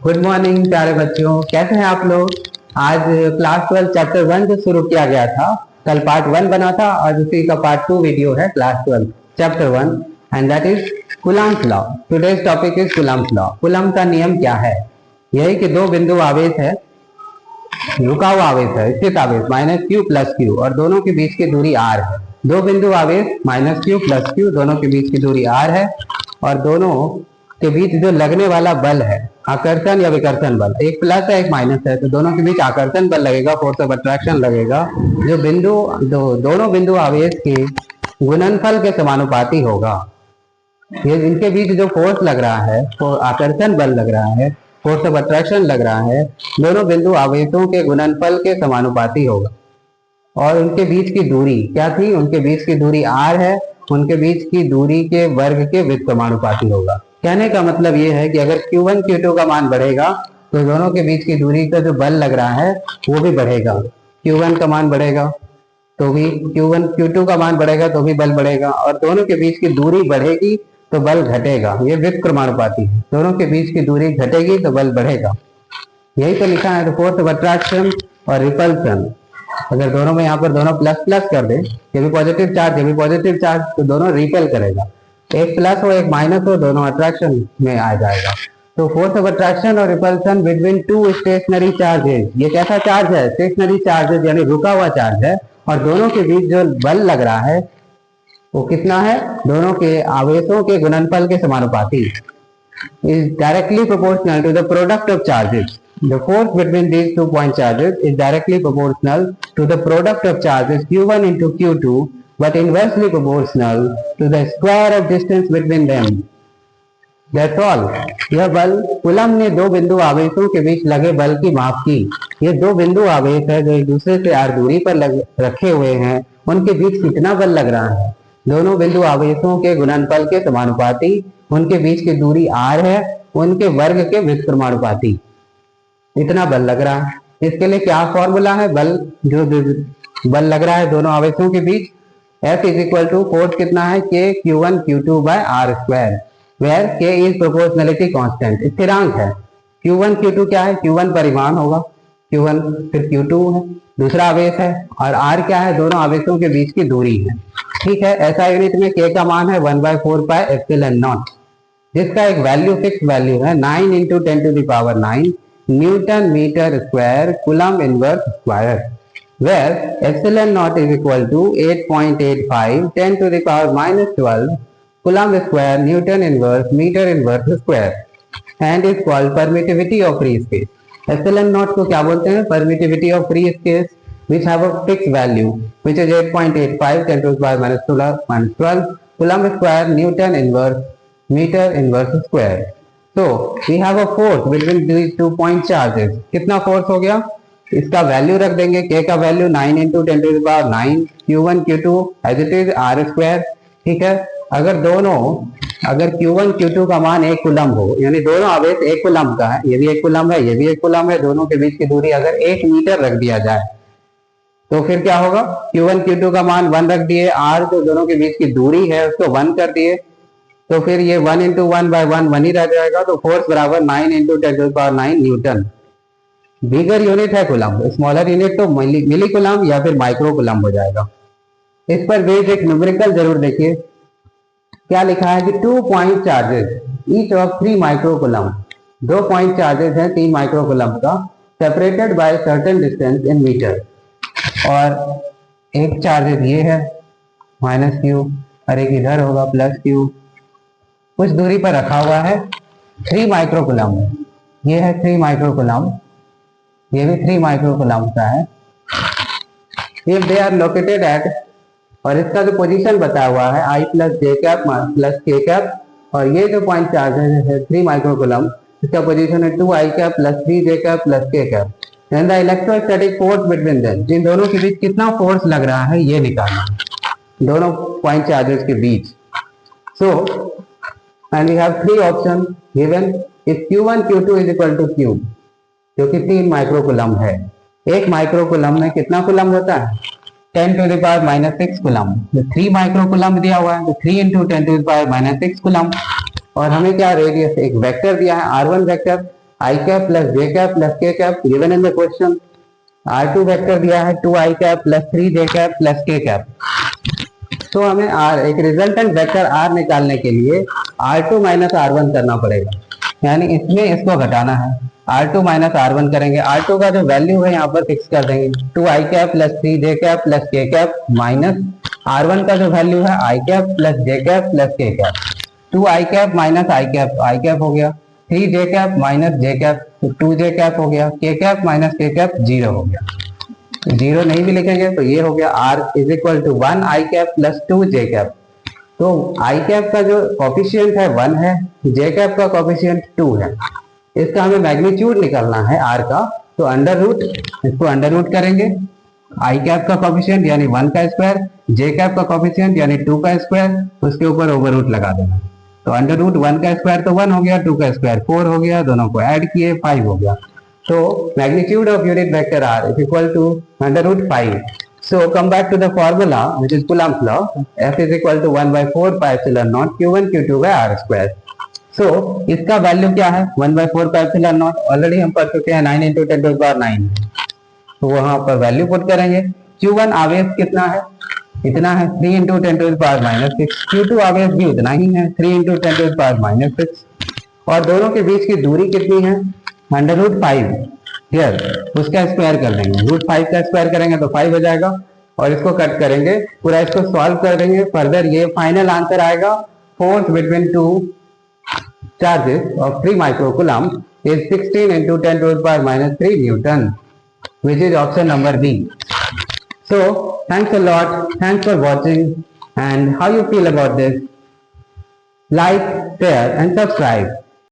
Good morning प्यारे बच्चों, कैसे हैं आप लोग। आज क्लास 12 चैप्टर 1 जो शुरू किया गया था, कल पार्ट 1 बना था और उसी का पार्ट 2 वीडियो है class 12 chapter 1 and that is Coulomb's law. Today's topic is Coulomb's law. Coulomb का नियम क्या है? यही कि दो बिंदु आवेश है, रुका हुआ आवेश है, स्थित आवेश माइनस क्यू प्लस क्यू और दोनों के बीच की दूरी आर है। दो बिंदु आवेश माइनस क्यू प्लस क्यू, दोनों के बीच की दूरी आर है और दोनों के बीच जो लगने वाला बल है, आकर्षण या विकर्षण बल, एक प्लस है एक माइनस है, तो दोनों के बीच आकर्षण बल लगेगा, फोर्स ऑफ अट्रैक्शन लगेगा, जो दोनों बिंदु आवेश के गुणनफल के समानुपाती होगा। ये इनके बीच जो फोर्स लग रहा है, वो आकर्षण बल लग रहा है, फोर्स ऑफ अट्रैक्शन लग रहा है, दोनों बिंदु आवेशों के गुणनफल के समानुपाती होगा। और उनके बीच की दूरी क्या थी? उनके बीच की दूरी r है, उनके बीच की दूरी के वर्ग के व्युत्क्रमानुपाती होगा। कहने का मतलब ये है कि अगर Q1 Q2 का मान बढ़ेगा तो दोनों के बीच की दूरी का जो बल लग रहा है वो भी बढ़ेगा। Q1 का मान बढ़ेगा तो भी Q1 Q2 का मान बढ़ेगा तो भी बल बढ़ेगा, और दोनों के बीच की दूरी बढ़ेगी तो बल घटेगा। ये व्युत्क्रमानुपाती है, दोनों के बीच की दूरी घटेगी तो बल बढ़ेगा। यही तो लिखा है। तो फोर्स ऑफ अट्रैक्शन और रिपल्सन, अगर दोनों में यहाँ पर दोनों प्लस प्लस कर दे, ये भी पॉजिटिव चार्ज ये भी पॉजिटिव चार्ज, तो दोनों रिपेल करेगा। एक प्लस हो एक माइनस हो, दोनों अट्रैक्शन में आ जाएगा। तो फोर्स ऑफ अट्रैक्शन और repulsion between two stationary charges, ये कैसा चार्ज है? स्टेशनरी चार्जेस यानी रुका हुआ चार्ज है, और दोनों के बीच जो बल लग रहा है वो कितना है? दोनों के आवेशों के गुणनफल के समानुपाती। is directly proportional to the product of charges. The force between these 2 point charges is directly proportional to the product of charges Q1 into Q2, but inversely proportional to the square of distance between them. That's all. यह बल, coulomb ने दो बिंदु आवेशों के बीच लगे बल की माप की। ये दो बिंदु आवेश है जो एक दूसरे से r दूरी पर रखे हुए हैं, उनके बीच कितना बल लग रहा है? दोनों बिंदु आवेशों के गुणनफल के समानुपाती, उनके बीच की दूरी r है, उनके वर्ग के व्युत्क्रमानुपाती, इतना बल लग रहा है। इसके लिए क्या फॉर्मूला है? बल जो बल लग रहा है दोनों आवेशों के बीच, F is equal to force कितना है? K Q1 Q2 by R square, where K is proportionality constant, स्थिरांक है। Q1 Q2 क्या है? Q1 परिमाण होगा, Q1, फिर Q2 है दूसरा आवेश है, और R क्या है? दोनों आवेशों के बीच की दूरी है। ठीक है, ऐसा यूनिट में K का मान है 1/4 पाई एप्सिलॉन नॉट, जिसका एक वैल्यू फिक्स वैल्यू है 9 into 10 to the power 9 newton metre square coulomb inverse square, where epsilon naught is equal to 8.85 10 to the power minus 12 coulomb square Newton inverse meter inverse square, and is called permittivity of free space. Epsilon naught को क्या बोलते हैं? Permittivity of free space which have a fixed value which is 8.85 10 to the power minus 12 coulomb square Newton inverse meter inverse square. So we have a force between these 2 point charges. कितना force हो गया? इसका value रख देंगे। K का value 9 into 10 to the power 9 Q1 Q2 as it is R square. ठीक है, अगर Q1 Q2 का मान 1 कूलम्ब हो, यानी दोनों आवेश 1 कूलम्ब का है, ये भी 1 कूलम्ब है, ये भी 1 कूलम्ब है, दोनों के बीच की दूरी अगर 1 मीटर रख दिया जाए तो फिर क्या होगा? Q1 Q2 का मान 1 रख दिए, R जो दोनों के बीच की दूरी है उसको 1 कर दिए, तो फिर ये 1 into 1 by 1 1 ही रह जाएगा। तो फोर्स बराबर 9 into 10 to the power 9 Newton. Bigger unit है कूलम्ब, स्मॉलर यूनिट तो मिली कूलम्ब या फिर माइक्रो कूलम्ब हो जाएगा। इस पर बेस्ड एक न्यूमेरिकल जरूर देखिए, क्या लिखा है कि 2 point charges each of 3 micro coulomb, 2 point charges हैं 3 माइक्रो कूलम्ब का, separated by certain distance in metre, और एक चार्जेस ये है माइनस क्यू और एक इधर होगा प्लस क्यू, कुछ दूरी पर रखा हुआ है 3 माइक्रो कूलम्ब। ये है 3 माइक्रो कूलम्ब, ये भी 3 माइक्रो कूलम्ब का है। If they are located at, और इसका जो पोजीशन बताया हुआ है I plus j cap plus के कैप, और ये जो पॉइंट चार्ज है 3 माइक्रो कूलम्ब, इसका पोजीशन है 2I cap plus 3J cap plus के cap. And the electrostatic force between them, जिन दोनों के बीच कितना फोर्स लग रहा है ये निकालना है, दोनों पॉइंट चार्जेस के बीच। सो and we have 3 options given. if Q1 Q2 is equal to Q, जो कि 3 माइक्रो कूलम्ब है, एक माइक्रो कूलम्ब में कितना कूलम्ब होता है? 10 to the power minus 6 coulomb. 3 micro coulomb दिया हुआ है तो 3 into 10 to the power minus 6 coulomb, और हमें क्या रेडियस एक वेक्टर दिया है R1 vector, i cap plus j cap plus k cap given in the question. r2 vector दिया है 2i cap plus 3j cap plus k cap. तो हमें r एक रिजल्टेंट वेक्टर r निकालने के लिए r2 माइनस r1 करना पड़ेगा, यानी इसमें इसको घटाना है. r2 माइनस r1 करेंगे, r2 का जो वैल्यू है यहाँ पर फिक्स कर देंगे 2i cap plus 3j cap plus k cap minus r1 का जो वैल्यू है i cap plus j cap plus k cap. 2i cap minus i cap हो गया, 3j cap minus j cap 2j cap हो गया, k cap minus k cap 0 हो गया. Zero नहीं भी लिखेंगे तो ये हो गया r is equal to 1 i cap plus 2 j cap. तो i cap का जो कॉफिशिएंट है 1 है, j cap का कॉफिशिएंट 2 है. इसका हमें मैग्नीट्यूड निकालना है r का, तो अंडर रूट, इसको अंडर रूट करेंगे. i cap का कॉफिशिएंट यानी 1 का स्क्वायर, j cap का कॉफिशिएंट यानी 2 का स्क्वायर, उसके ऊपर ओवर रूट लगा देना. तो अंडर रूट 1 का स्क्वायर तो 1 हो गया, 2 का स्क्वायर 4 हो गया, दोनों को ऐड किए 5 हो गया. So magnitude of unit vector r is equal to under root 5. So come back to the formula, which is Coulomb's law. F is equal to 1 by 4 pi epsilon naught q1 q2 by r square. So इसका value क्या है 1 by 4 pi epsilon naught. Already हम पढ़ चुके हैं 9 into 10 to the power 9. तो वहां पर वैल्यू पुट करेंगे. q1 आवेश कितना है, इतना है 3 into 10 to the power minus 6. q2 आवेश भी उतना ही है 3 into 10 to the power minus 6. और दोनों के बीच की दूरी कितनी है अंडर रूट 5. हियर उसका स्क्वायर कर देंगे, रूट 5 का स्क्वायर करेंगे तो 5 हो जाएगा, और इसको कट करेंगे, पूरा इसको सॉल्व कर देंगे. फर्दर ये फाइनल आंसर आएगा force between two charges of 3 microcoulomb is 16 into 10 to the power minus 3 Newton, which is option number B. So thanks a lot, thanks for watching, and how you feel about this? Like, share and subscribe.